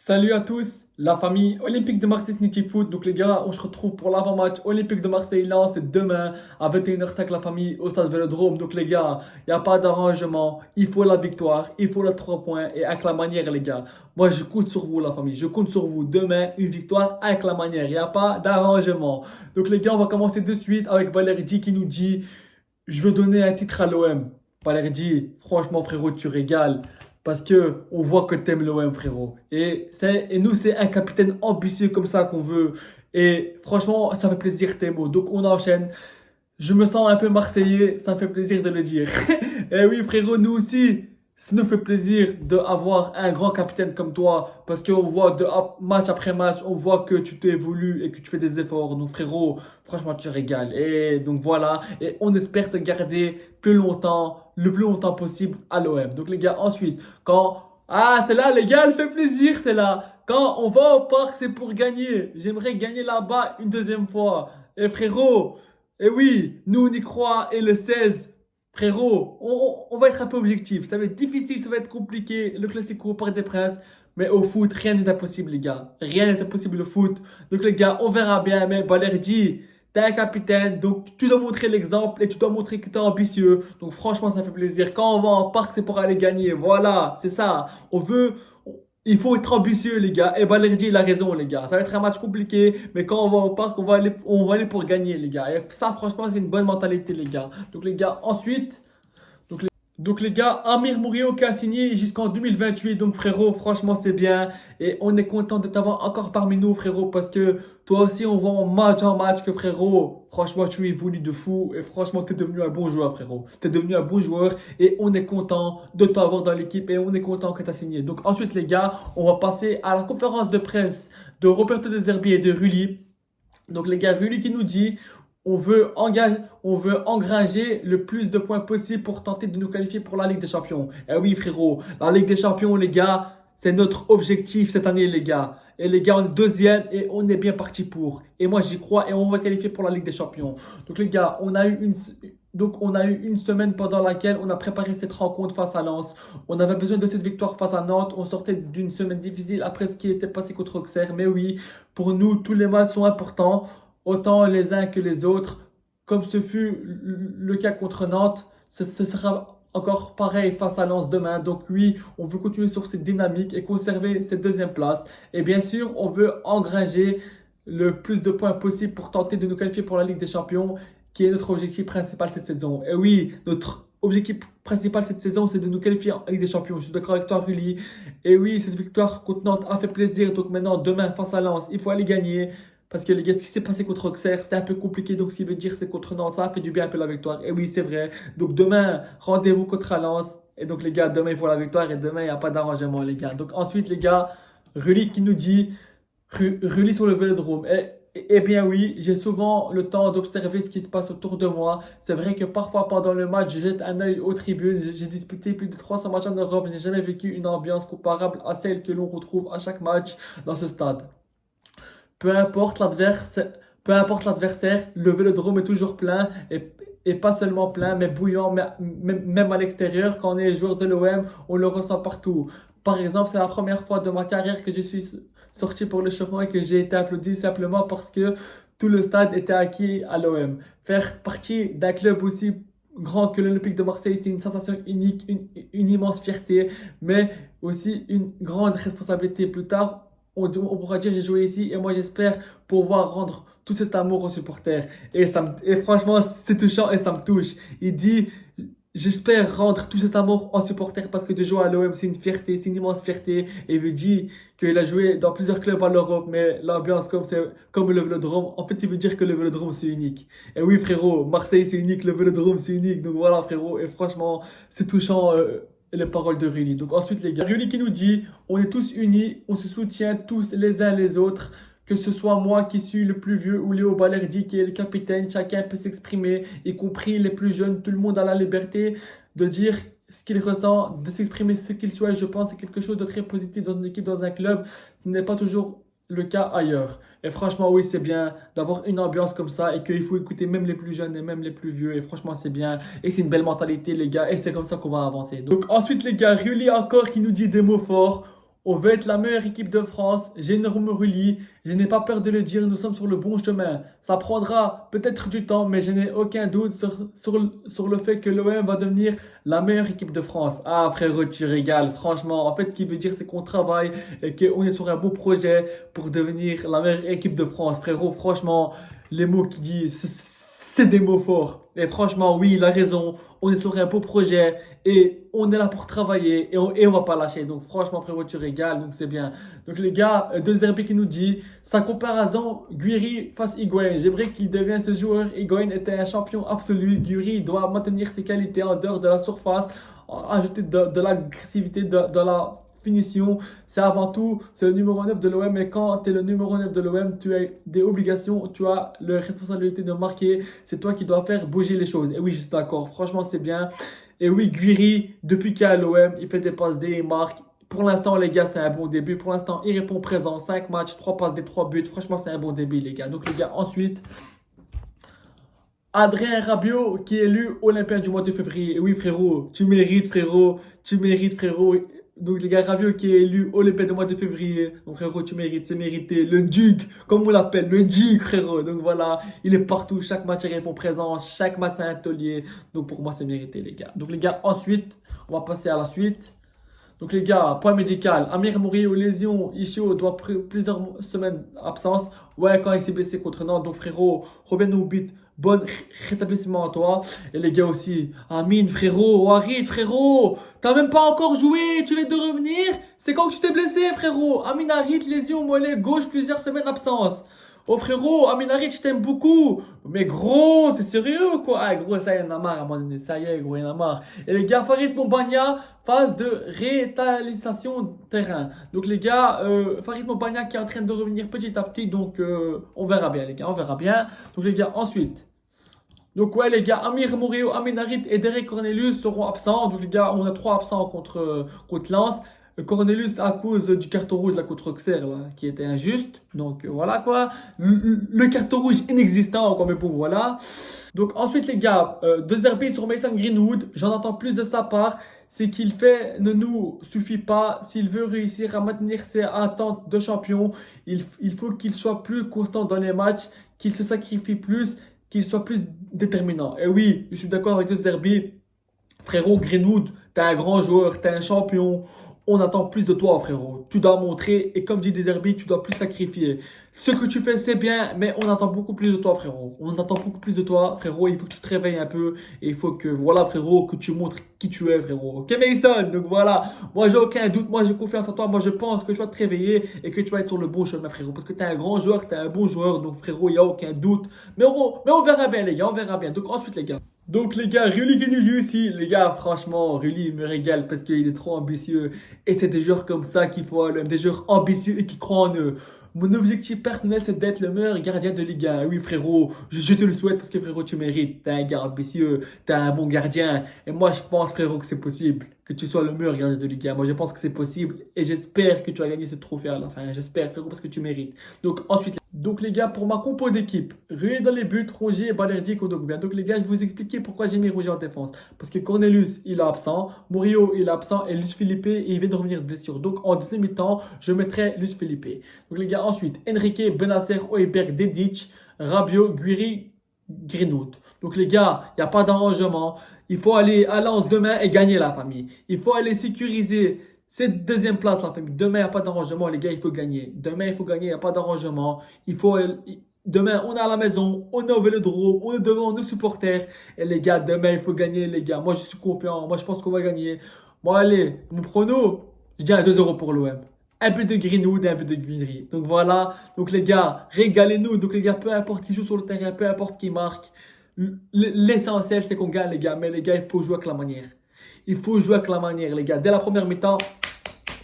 Salut à tous, la famille olympique de Marseille Snitty Foot. Donc les gars, on se retrouve pour l'avant-match olympique de Marseille. Là, c'est demain à 21h05 la famille au stade Vélodrome. Donc les gars, il n'y a pas d'arrangement. Il faut la victoire, il faut les 3 points et avec la manière les gars. Moi, je compte sur vous la famille, je compte sur vous. Demain, une victoire avec la manière. Il n'y a pas d'arrangement. Donc les gars, on va commencer de suite avec Valerdi qui nous dit, je veux donner un titre à l'OM. Valerdi, franchement frérot, tu régales. Parce que on voit que t'aimes l'OM, frérot. Et nous, c'est un capitaine ambitieux comme ça qu'on veut. Et franchement, ça fait plaisir tes mots. Donc on enchaîne. Je me sens un peu marseillais, ça me fait plaisir de le dire. Et oui, frérot, nous aussi, ça nous fait plaisir d'avoir un grand capitaine comme toi. Parce qu'on voit match après match, on voit que tu t'évolues et que tu fais des efforts. Donc, frérot, franchement, tu régales. Et donc voilà. Et on espère te garder plus longtemps, le plus longtemps possible à l'OM. Donc, les gars, ensuite, c'est là, les gars, elle fait plaisir, c'est là. Quand on va au parc, c'est pour gagner. J'aimerais gagner là-bas une deuxième fois. Et frérot. Et oui, nous on y croit et le 16, frérot, on va être un peu objectif. Ça va être difficile, ça va être compliqué, le classico au Parc des Princes. Mais au foot, rien n'est impossible, les gars. Rien n'est impossible au foot. Donc, les gars, on verra bien. Mais Balerdi, t'es un capitaine. Donc, tu dois montrer l'exemple et tu dois montrer que t'es ambitieux. Donc, franchement, ça fait plaisir. Quand on va en parc, c'est pour aller gagner. Voilà, c'est ça. Il faut être ambitieux, les gars. Et Balerdi, il a raison, les gars. Ça va être un match compliqué, mais quand on va au parc, on va aller pour gagner, les gars. Et ça, franchement, c'est une bonne mentalité, les gars. Donc, les gars, ensuite, donc les gars, Amir Mourio qui a signé jusqu'en 2028. Donc frérot, franchement c'est bien. Et on est content de t'avoir encore parmi nous frérot. Parce que toi aussi on voit en match que frérot. Franchement tu évolues de fou. Et franchement t'es devenu un bon joueur frérot. T'es devenu un bon joueur. Et on est content de t'avoir dans l'équipe. Et on est content que t'as signé. Donc ensuite les gars, on va passer à la conférence de presse de Roberto De Zerbi et de Rulli. Donc les gars, Rulli qui nous dit on veut engranger le plus de points possible pour tenter de nous qualifier pour la Ligue des Champions. Eh oui frérot, la Ligue des Champions les gars, c'est notre objectif cette année les gars. Et les gars, on est deuxième et on est bien parti pour. Et moi j'y crois et on va qualifier pour la Ligue des Champions. Donc les gars, on a eu une semaine pendant laquelle on a préparé cette rencontre face à Lens. On avait besoin de cette victoire face à Nantes. On sortait d'une semaine difficile après ce qui était passé contre Auxerre. Mais oui, pour nous, tous les matchs sont importants, autant les uns que les autres. Comme ce fut le cas contre Nantes, ce sera encore pareil face à Lens demain. Donc oui, on veut continuer sur cette dynamique et conserver cette deuxième place. Et bien sûr, on veut engranger le plus de points possible pour tenter de nous qualifier pour la Ligue des Champions, qui est notre objectif principal cette saison. Et oui, notre objectif principal cette saison, c'est de nous qualifier en Ligue des Champions. Je suis d'accord avec toi, Rulli. Et oui, cette victoire contre Nantes a fait plaisir. Donc maintenant, demain, face à Lens, il faut aller gagner. Parce que les gars, ce qui s'est passé contre Auxerre, c'était un peu compliqué. Donc, ce qui veut dire, c'est contre Nantes, ça a fait du bien un peu la victoire. Et oui, c'est vrai. Donc, demain, rendez-vous contre Lens. Et donc, les gars, demain, il faut la victoire. Et demain, il n'y a pas d'arrangement, les gars. Donc, ensuite, les gars, Rulli qui nous dit, Rulli sur le Vélodrome. Eh bien oui, j'ai souvent le temps d'observer ce qui se passe autour de moi. C'est vrai que parfois pendant le match, je jette un œil aux tribunes. J'ai disputé plus de 300 matchs en Europe. Je n'ai jamais vécu une ambiance comparable à celle que l'on retrouve à chaque match dans ce stade. Peu importe l'adversaire, peu importe l'adversaire, le Vélodrome est toujours plein et pas seulement plein, mais bouillant, même à l'extérieur. Quand on est joueur de l'OM, on le ressent partout. Par exemple, c'est la première fois de ma carrière que je suis sorti pour l'échauffement et que j'ai été applaudi simplement parce que tout le stade était acquis à l'OM. Faire partie d'un club aussi grand que l'Olympique de Marseille, c'est une sensation unique, une immense fierté, mais aussi une grande responsabilité. Plus tard, on pourra dire j'ai joué ici et moi j'espère pouvoir rendre tout cet amour aux supporters. Et franchement, c'est touchant et ça me touche. Il dit, j'espère rendre tout cet amour aux supporters parce que de jouer à l'OM, c'est une fierté, c'est une immense fierté. Et il veut dire qu'il a joué dans plusieurs clubs en Europe, mais l'ambiance comme le Vélodrome, en fait, il veut dire que le Vélodrome, c'est unique. Et oui, frérot, Marseille, c'est unique, le Vélodrome, c'est unique. Donc voilà, frérot. Et franchement, c'est touchant. Les paroles de Rulli. Donc ensuite les gars, Rulli qui nous dit, on est tous unis, on se soutient tous les uns les autres, que ce soit moi qui suis le plus vieux ou Léo Balerdi qui est le capitaine, chacun peut s'exprimer, y compris les plus jeunes, tout le monde a la liberté de dire ce qu'il ressent, de s'exprimer ce qu'il souhaite. Je pense que c'est quelque chose de très positif dans une équipe, dans un club. Ce n'est pas toujours le cas ailleurs. Et franchement, oui, c'est bien d'avoir une ambiance comme ça et qu'il faut écouter même les plus jeunes et même les plus vieux. Et franchement, c'est bien. Et c'est une belle mentalité, les gars. Et c'est comme ça qu'on va avancer. Donc, ensuite, les gars, Rulli encore qui nous dit des mots forts. On veut être la meilleure équipe de France. J'énorme Rulli. Je n'ai pas peur de le dire, nous sommes sur le bon chemin. Ça prendra peut-être du temps, mais je n'ai aucun doute sur le fait que l'OM va devenir la meilleure équipe de France. Ah frérot, tu régales. Franchement, en fait, ce qui veut dire, c'est qu'on travaille et qu'on est sur un beau projet pour devenir la meilleure équipe de France. Frérot, franchement, les mots qu'il dit, c'est des mots forts. Et franchement, oui, il a raison. On est sur un beau projet et on est là pour travailler et on va pas lâcher. Donc franchement, frérot, tu régales, donc c'est bien. Donc les gars, De Zerbi qui nous dit, sa comparaison, Guiri face Higuain. J'aimerais qu'il devienne ce joueur. Higuain était un champion absolu. Guiri doit maintenir ses qualités en dehors de la surface, ajouter de l'agressivité, de la finition, c'est avant tout, c'est le numéro 9 de l'OM et quand tu es le numéro 9 de l'OM, tu as des obligations, tu as la responsabilité de marquer, c'est toi qui dois faire bouger les choses. Et oui, je suis d'accord, franchement c'est bien. Et oui, Guiri, depuis qu'il est à l'OM, il fait des passes D, il marque. Pour l'instant, les gars, c'est un bon début. Pour l'instant, il répond présent. 5 matchs, 3 passes D, 3 buts. Franchement, c'est un bon début, les gars. Donc, les gars, ensuite, Adrien Rabiot qui est élu Olympien du mois de février. Et oui, frérot, tu mérites, frérot. Tu mérites, frérot. Donc, les gars, Rabiot qui est élu Olympien du mois de février. Donc, frérot, tu mérites, c'est mérité. Le Duc, comme on l'appelle, le Duc, frérot. Donc, voilà, il est partout. Chaque match, il répond présent. Chaque match, c'est un taulier. Donc, pour moi, c'est mérité, les gars. Donc, les gars, ensuite, on va passer à la suite. Donc les gars, point médical, Amir Mouri aux lésions, Isho doit plusieurs semaines d'absence. Ouais, quand il s'est blessé contre Nantes. Donc frérot, reviens au but. Bon rétablissement à toi. Et les gars aussi, Amine frérot, Warid frérot, t'as même pas encore joué, tu viens de revenir. C'est quand que tu t'es blessé frérot. Amine Harit, lésion mollet gauche, plusieurs semaines d'absence. Oh frérot, Amine Harit, je t'aime beaucoup. Mais gros, t'es sérieux ou quoi? Ah gros, ça y est, il en a marre à un moment donné. Ça y est, gros, il en a marre. Et les gars, Faris Mombagna, phase de rétalisation terrain. Donc les gars, Faris Mombagna qui est en train de revenir petit à petit. Donc on verra bien les gars, on verra bien. Donc les gars, ensuite. Donc ouais les gars, Amir Morio, Amin Harit et Derek Cornelius seront absents. Donc les gars, on a 3 absents contre Lens. Cornelius à cause du carton rouge là, contre Auxerre là, qui était injuste. Donc voilà quoi. Le carton rouge inexistant quoi, mais bon voilà. Donc ensuite les gars, De Zerbi sur Mason Greenwood, j'en entends plus de sa part. C'est qu'il fait ne nous suffit pas. S'il veut réussir à maintenir ses attentes de champion, il faut qu'il soit plus constant dans les matchs, qu'il se sacrifie plus, qu'il soit plus déterminant. Et oui, je suis d'accord avec De Zerbi. Frérot, Greenwood, t'es un grand joueur, t'es un champion. On attend plus de toi, frérot. Tu dois montrer et comme dit De Zerbi, tu dois plus sacrifier. Ce que tu fais, c'est bien, mais on attend beaucoup plus de toi, frérot. On attend beaucoup plus de toi, frérot. Il faut que tu te réveilles un peu et il faut que, voilà, frérot, que tu montres qui tu es, frérot. Ok, Mason? Donc voilà. Moi, j'ai aucun doute. Moi, j'ai confiance en toi. Moi, je pense que tu vas te réveiller et que tu vas être sur le bon chemin, frérot. Parce que t'es un grand joueur, t'es un bon joueur. Donc, frérot, il n'y a aucun doute. Mais on verra bien, les gars. On verra bien. Donc, ensuite, les gars. Donc les gars, Rulli qui nous joue ici. Les gars, franchement, Rulli me régale parce qu'il est trop ambitieux. Et c'est des joueurs comme ça qu'il faut à l'OM. Des joueurs ambitieux et qui croient en eux. Mon objectif personnel, c'est d'être le meilleur gardien de Ligue 1. Oui, frérot, je te le souhaite parce que, frérot, tu mérites. T'es un gars ambitieux, t'es un bon gardien. Et moi, je pense, frérot, que c'est possible que tu sois le meilleur gardien de Ligue 1. Moi, je pense que c'est possible. Et j'espère que tu vas gagner ce trophée à la fin. J'espère, frérot, parce que tu mérites. Donc, ensuite, les gars, pour ma compo d'équipe, Ruiz dans les buts, Rongier, Balerdi, Kondogbia. Donc, les gars, je vais vous expliquer pourquoi j'ai mis Rongier en défense. Parce que Cornelius, il est absent. Murillo, il est absent. Et Luis Felipe, il vient de revenir de blessure. Donc, en deuxième mi-temps, je mettrai Luis Felipe. Donc, les gars, ensuite, Enrique, Benacer, Højbjerg, Dedic, Rabiot, Guiri, Greenwood. Donc, les gars, il n'y a pas d'arrangement. Il faut aller à Lens demain et gagner la famille. Il faut aller sécuriser cette deuxième place, la famille. Demain, il n'y a pas d'arrangement, les gars, il faut gagner. Demain, il faut gagner, il n'y a pas d'arrangement. Demain, on est à la maison, on est au Vélodrome, on est devant nos supporters. Et les gars, demain, il faut gagner, les gars. Moi, je suis confiant. Moi, je pense qu'on va gagner. Bon, allez, mon prono, je dis un 2 € pour l'OM. Un peu de Greenwood et un peu de Guiri. Donc voilà. Donc les gars, régalez-nous. Donc les gars, peu importe qui joue sur le terrain, peu importe qui marque. L'essentiel, c'est qu'on gagne, les gars. Mais les gars, il faut jouer avec la manière. Il faut jouer avec la manière, les gars. Dès la première mi-temps,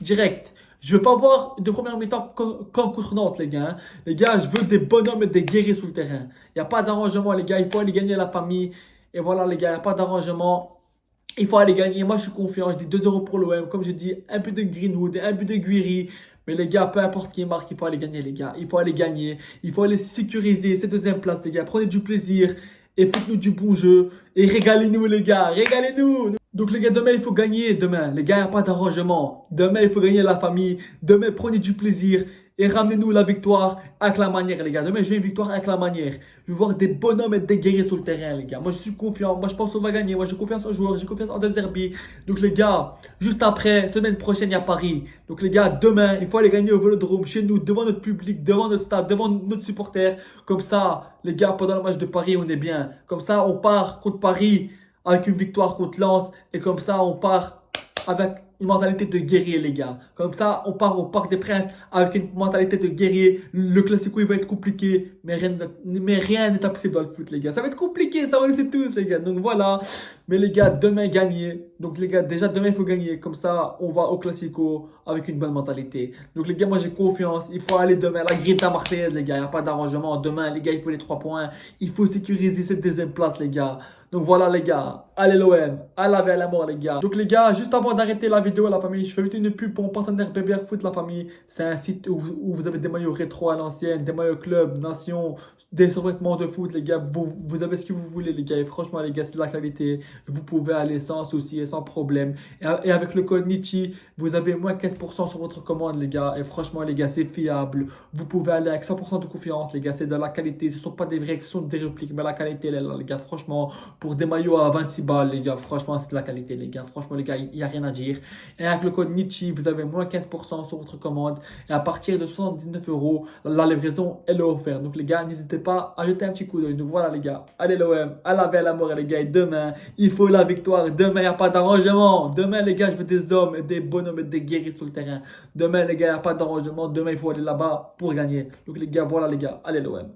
direct. Je veux pas voir de première mi-temps comme contre Nantes, les gars. Les gars, je veux des bonhommes et des guerriers sur le terrain. Il n'y a pas d'arrangement, les gars. Il faut aller gagner la famille. Et voilà, les gars, il n'y a pas d'arrangement. Il faut aller gagner. Moi, je suis confiant. Je dis 2 € pour l'OM. Comme je dis, un peu de Greenwood, un peu de Guiri. Mais les gars, peu importe qui marque, il faut aller gagner, les gars. Il faut aller gagner. Il faut aller sécuriser cette deuxième place, les gars. Prenez du plaisir et faites-nous du bon jeu. Et régalez-nous, les gars. Régalez-nous. Donc les gars, demain il faut gagner, demain. Les gars, il n'y a pas d'arrangement. Demain il faut gagner la famille. Demain prenez du plaisir et ramenez-nous la victoire avec la manière, les gars. Demain je veux une victoire avec la manière. Je veux voir des bonhommes et des guerriers sur le terrain, les gars. Moi je suis confiant. Moi je pense qu'on va gagner. Moi j'ai confiance aux joueurs. J'ai confiance en De Zerbi. Donc les gars, juste après, semaine prochaine, il y a Paris. Donc les gars, demain, il faut aller gagner au Vélodrome, chez nous, devant notre public, devant notre stade, devant notre supporter. Comme ça, les gars, pendant le match de Paris, on est bien. Comme ça, on part contre Paris avec une victoire contre Lens et comme ça on part avec une mentalité de guerrier les gars. Comme ça on part au Parc des Princes avec une mentalité de guerrier. Le classico il va être compliqué mais rien n'est impossible dans le foot les gars. Ça va être compliqué, ça on le sait tous les gars. Donc voilà. Mais les gars demain gagner. Donc les gars déjà demain il faut gagner. Comme ça on va au classico avec une bonne mentalité. Donc les gars moi j'ai confiance. Il faut aller demain. La Grita Marseillaise les gars. Il n'y a pas d'arrangement. Demain les gars il faut les 3 points. Il faut sécuriser cette deuxième place les gars. Donc voilà les gars, allez l'OM, à la vie à la mort les gars. Donc les gars, juste avant d'arrêter la vidéo la famille, je fais vite une pub pour mon partenaire BBR Foot la famille. C'est un site où vous avez des maillots rétro à l'ancienne, des maillots club, nation, des survêtements de foot les gars. Vous avez ce que vous voulez les gars et franchement les gars c'est de la qualité. Vous pouvez aller sans souci et sans problème. Et avec le code Nichi, vous avez moins 15% sur votre commande les gars. Et franchement les gars c'est fiable. Vous pouvez aller avec 100% de confiance les gars, c'est de la qualité. Ce ne sont pas des vrais, ce sont des répliques mais la qualité elle est là les gars franchement. Pour des maillots à 26 balles, les gars, franchement, c'est de la qualité, les gars. Franchement, les gars, il n'y a rien à dire. Et avec le code Nietzsche, vous avez moins 15% sur votre commande. Et à partir de 79 euros, la livraison, elle est offerte. Donc, les gars, n'hésitez pas à jeter un petit coup d'œil. Donc, voilà, les gars. Allez, l'OM, à la belle amour, les gars. Et demain, il faut la victoire. Demain, il n'y a pas d'arrangement. Demain, les gars, je veux des hommes, et des bonhommes et des guerriers sur le terrain. Demain, les gars, il n'y a pas d'arrangement. Demain, il faut aller là-bas pour gagner. Donc, les gars, voilà, les gars. Allez, l'OM.